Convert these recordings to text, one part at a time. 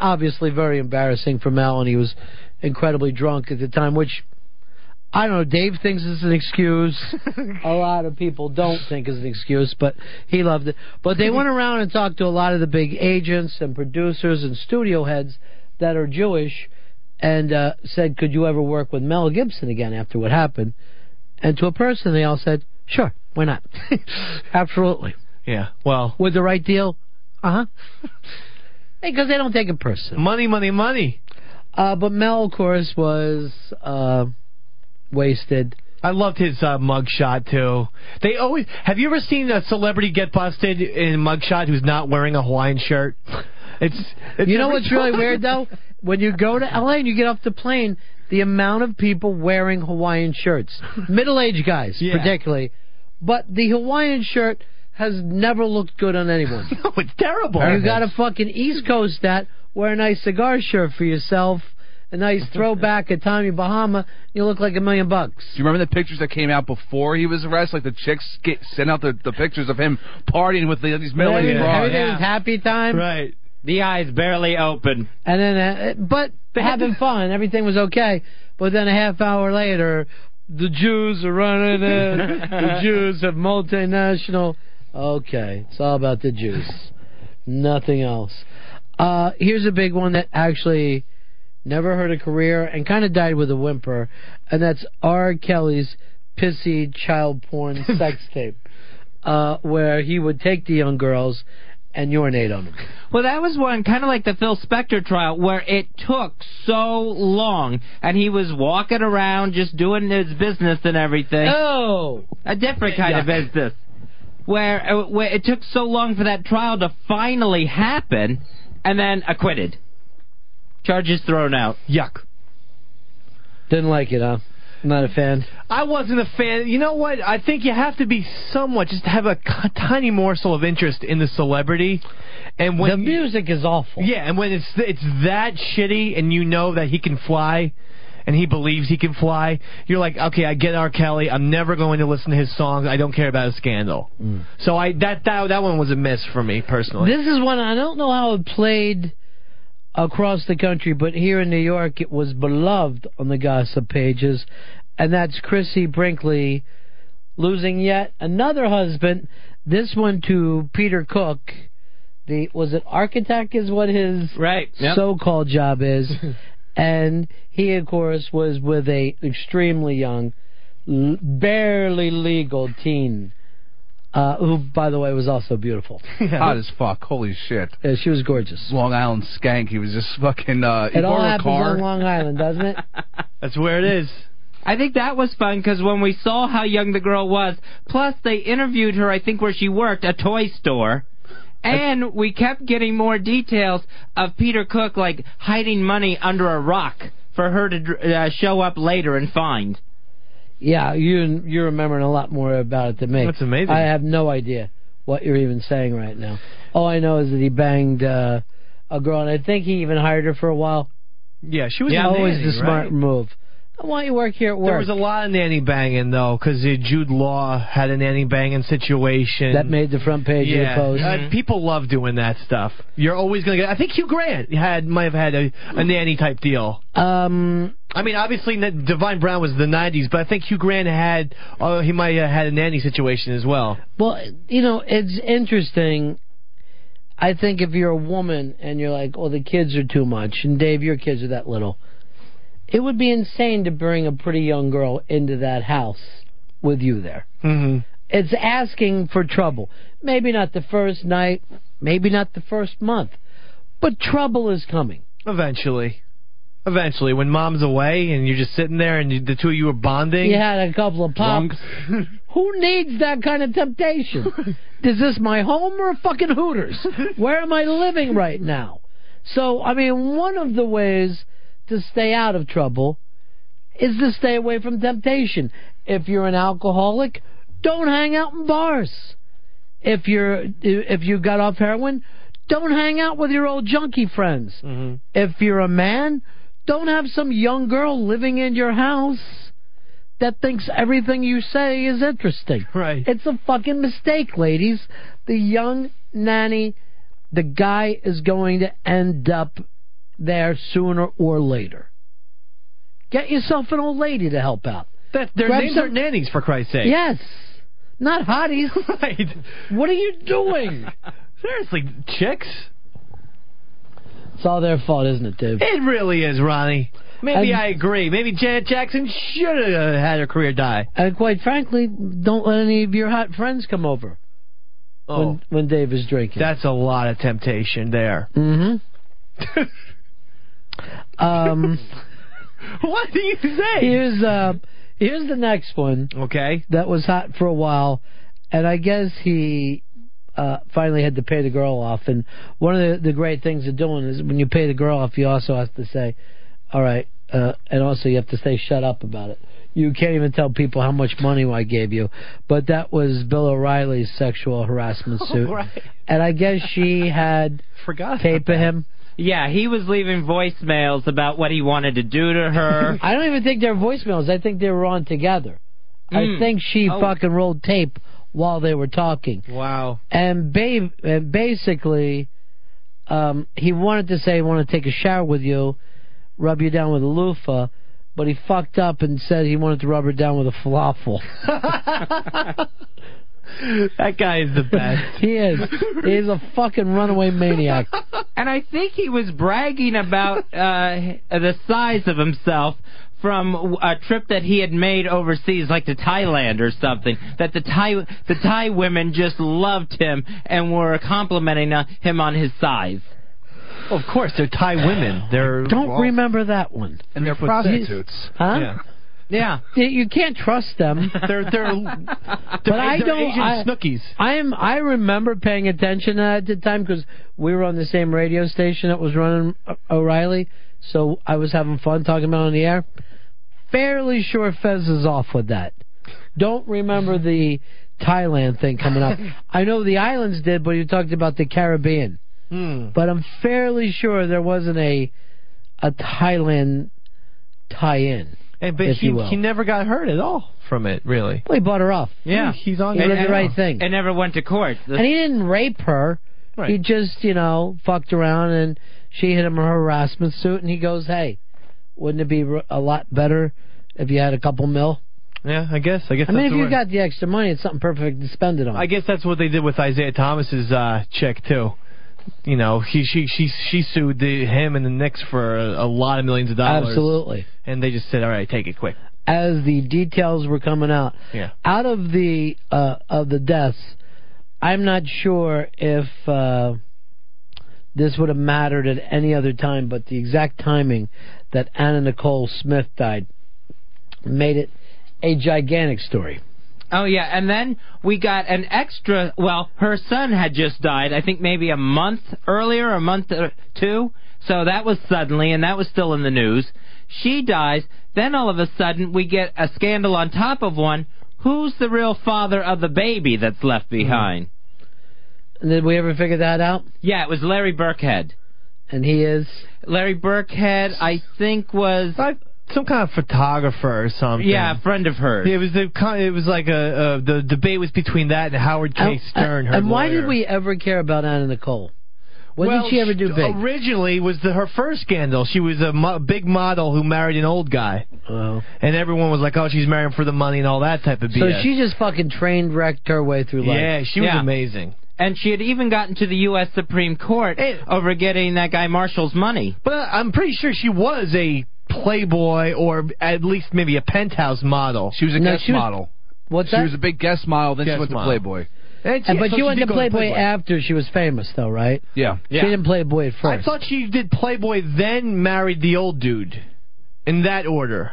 obviously very embarrassing for Mel, and he was incredibly drunk at the time, which, I don't know, Dave thinks is an excuse. A lot of people don't think is an excuse, but he loved it. But they went around and talked to a lot of the big agents and producers and studio heads that are Jewish and said, could you ever work with Mel Gibson again after what happened? And to a person, they all said, sure, why not? Absolutely. Yeah, well. With the right deal? Uh-huh. Because they don't take it personally. Money, money, money. But Mel, of course, was wasted. I loved his mugshot, too. They always... Have you ever seen a celebrity get busted in a mugshot who's not wearing a Hawaiian shirt? It's you know what's really weird, though? When you go to L.A. and you get off the plane, the amount of people wearing Hawaiian shirts. Middle-aged guys, particularly. But the Hawaiian shirt has never looked good on anyone. No, it's terrible. You got a fucking East Coast that wear a nice cigar shirt for yourself, a nice throwback at Tommy Bahama, you look like $1 million. Do you remember the pictures that came out before he was arrested? Like the chicks sent out the pictures of him partying with these middle-aged broads. Everything was happy time. Right. The eyes barely open. And then, but having fun, everything was okay. But then a half hour later, the Jews are running in. The Jews have multinational. Okay, it's all about the Jews. Nothing else. Here's a big one that actually never heard a career and kind of died with a whimper, and that's R. Kelly's pissy child porn sex tape, where he would take the young girls and urinate on them. Well, that was one, kind of like the Phil Spector trial, where it took so long, and he was walking around just doing his business and everything. Oh! A different kind of business. Where it took so long for that trial to finally happen, and then acquitted. Charges thrown out. Yuck. Didn't like it, huh? Not a fan. I wasn't a fan. You know what? I think you have to be somewhat, just have a tiny morsel of interest in the celebrity. And when the music is awful. Yeah, and when it's that shitty, and you know that he can fly, and he believes he can fly, you're like, okay, I get R. Kelly. I'm never going to listen to his songs. I don't care about a scandal. So that one was a miss for me personally. This is one I don't know how it played across the country, but here in New York it was beloved on the gossip pages, and that's Chrissy Brinkley losing yet another husband, this one to Peter Cook. Was it architect is what his so-called job is. And he, of course, was with a extremely young, barely legal teen, who, by the way, was also beautiful. Hot as fuck. Holy shit. Yeah, she was gorgeous. Long Island skank. He was just fucking... it all happens on Long Island, doesn't it? That's where it is. I think that was fun, because when we saw how young the girl was, plus they interviewed her, I think, where she worked, a toy store, and we kept getting more details of Peter Cook, like, hiding money under a rock for her to show up later and find. Yeah, you're remembering a lot more about it than me. That's amazing. I have no idea what you're even saying right now. All I know is that he banged a girl, and I think he even hired her for a while. Yeah, she was always nanny, the smart move. Why don't you work here at work? There was a lot of nanny banging, though, because Jude Law had a nanny banging situation. That made the front page of the Post. People love doing that stuff. You're always going to get... I think Hugh Grant might have had a nanny-type deal. I mean, obviously, Divine Brown was the 90s, but I think Hugh Grant had... he might have had a nanny situation as well. Well, you know, it's interesting. I think if you're a woman and you're like, oh, the kids are too much, and Dave, your kids are that little... It would be insane to bring a pretty young girl into that house with you there. It's asking for trouble. Maybe not the first night, maybe not the first month, but trouble is coming. Eventually. Eventually, when mom's away and you're just sitting there and the two of you are bonding. You had a couple of pops. Who needs that kind of temptation? Is this my home or fucking Hooters? Where am I living right now? So, I mean, one of the ways to stay out of trouble is to stay away from temptation. If you're an alcoholic, don't hang out in bars. If you got off heroin, don't hang out with your old junkie friends. If you're a man, don't have some young girl living in your house that thinks everything you say is interesting. Right. It's a fucking mistake, ladies. The young nanny, the guy is going to end up there sooner or later. Get yourself an old lady to help out. Their names are nannies, for Christ's sake. Yes. Not hotties. Right. What are you doing? Seriously, chicks? It's all their fault, isn't it, Dave? It really is, Ronnie. Maybe And- I agree. Maybe Janet Jackson should have had her career die. And quite frankly, don't let any of your hot friends come over when Dave is drinking. That's a lot of temptation there. Mm-hmm. What do you say? Here's the next one. Okay. That was hot for a while, and I guess he finally had to pay the girl off. And one of the great things of doing is when you pay the girl off, you also have to say, all right, and also you have to say shut up about it. You can't even tell people how much money I gave you. But that was Bill O'Reilly's sexual harassment suit. Right. And I guess she had tape of him. Yeah, he was leaving voicemails about what he wanted to do to her. I don't even think they're voicemails. I think they were on together. I think she fucking rolled tape while they were talking. Wow. And basically, he wanted to say, I want to take a shower with you, rub you down with a loofah, but he fucked up and said he wanted to rub her down with a falafel. That guy is the best. He is. He's a fucking runaway maniac. And I think he was bragging about the size of himself from a trip that he had made overseas, like to Thailand or something, that the Thai women just loved him and were complimenting him on his size. Well, of course, they're Thai women. Don't remember that one. And they're prostitutes. Huh? Yeah. Yeah. You can't trust them. They're Asian snookies. I remember paying attention at the time because we were on the same radio station that was running O'Reilly, so I was having fun talking about it on the air. Fairly sure Fez is off with that. Don't remember the Thailand thing coming up. I know the islands did, but you talked about the Caribbean. But I'm fairly sure there wasn't a Thailand tie-in. But he never got hurt at all from it, really. Well, he bought her off. Yeah. He did the right thing. And never went to court. And he didn't rape her. Right. He just, fucked around, and she hit him a harassment suit, and he goes, hey, wouldn't it be a lot better if you had a couple mil? Yeah, I guess. I mean, if you got the extra money, it's something perfect to spend it on. I guess that's what they did with Isaiah Thomas's chick, too. She sued him and the Knicks for a lot of millions of dollars. Absolutely. And they just said, all right, take it quick. As the details were coming out, out of the deaths, I'm not sure if this would have mattered at any other time, but the exact timing that Anna Nicole Smith died made it a gigantic story. Oh, yeah, and then we got an extra, her son had just died, I think maybe a month earlier, a month or two, so that was suddenly, and that was still in the news. She dies, then all of a sudden we get a scandal on top of one. Who's the real father of the baby that's left behind? Did we ever figure that out? Yeah, it was Larry Burkhead. And he is? Larry Burkhead, I think, was... some kind of photographer or something. Yeah, a friend of hers. It was like the debate was between that and Howard K. Stern, her And why lawyer. did we ever care about Anna Nicole? When did she ever do big? Originally was her first scandal. She was a big model who married an old guy. Oh. And everyone was like, oh, she's marrying for the money and all that type of BS. So she just fucking trained wrecked her way through life. Yeah, she was amazing. And she had even gotten to the U.S. Supreme Court over getting that guy Marshall's money. But I'm pretty sure she was a Playboy or at least maybe a Penthouse model. She was a guest model. What's that? She was a big guest model, then she went to Playboy. But she went to Playboy after she was famous, though, right? Yeah. She didn't Playboy at first. I thought she did Playboy, then married the old dude. In that order.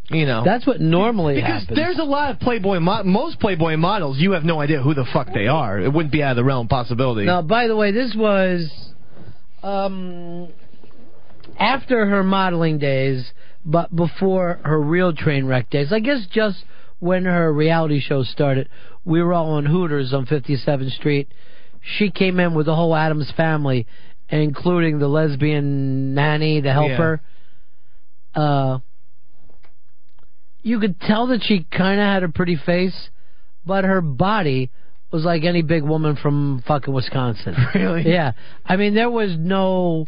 That's what normally happens. Because there's a lot of Playboy, most Playboy models, you have no idea who the fuck they are. It wouldn't be out of the realm of possibility. Now, by the way, this was after her modeling days, but before her real train wreck days. I guess just when her reality show started, we were all on Hooters on 57th Street. She came in with the whole Addams family, including the lesbian nanny, the helper. Yeah. You could tell that she kind of had a pretty face, but her body was like any big woman from fucking Wisconsin. Really? Yeah. I mean, there was no